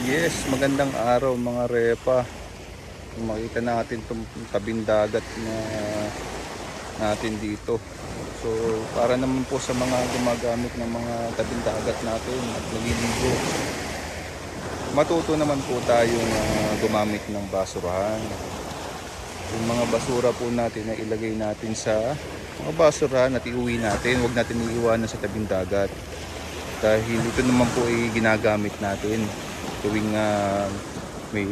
Yes, magandang araw mga repa. Makita natin itong tabing dagat na natin dito. So para naman po sa mga gumagamit ng mga tabing dagat natin at naliligo, matuto naman po tayong gumamit ng basurahan. Yung mga basura po natin na ilagay natin sa mga basurahan at iuwi natin. Huwag natin iiwanan sa tabing dagat. Dahil ito naman po ay ginagamit natin tuwing may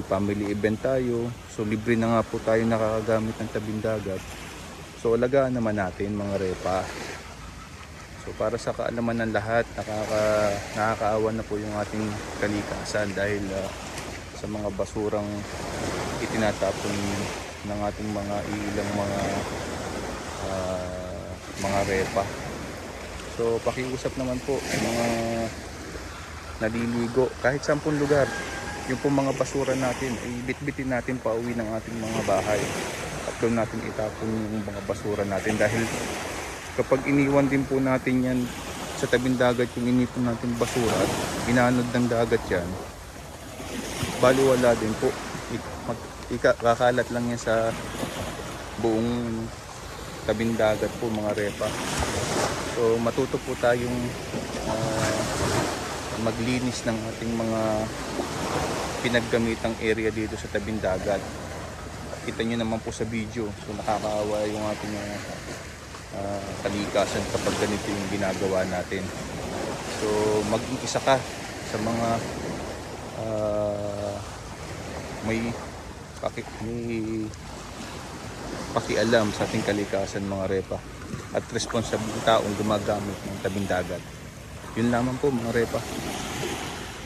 family event tayo. So libre na nga po tayo nakakagamit ng tabing dagat. So alagaan naman natin mga repa. So para sa kaalaman ng lahat, nakakaawa na po yung ating kalikasan dahil sa mga basurang itinatapon ng ating mga ilang mga repa. So pakiusap naman po sa mga naliligo kahit 10 lugar, yung po mga basura natin ay bitbitin natin pauwi ng ating mga bahay at doon natin itapon yung mga basura natin dahil kapag iniwan din po natin yan sa tabing dagat, yung inipon natin basura at inanod ng dagat yan, baliwala din po, kakalat lang yan sa buong tabing dagat po mga repa. So matuto po tayong maglinis ng ating mga pinaggamitang area dito sa tabing dagat. Kita nyo naman po sa video, so nakakaawa yung ating kalikasan kapag ganito yung ginagawa natin. So mag-iisa ka sa mga may pakialam sa ating kalikasan mga repa at responsable taong gumagamit ng tabing dagat. Yun lamang po mga repa.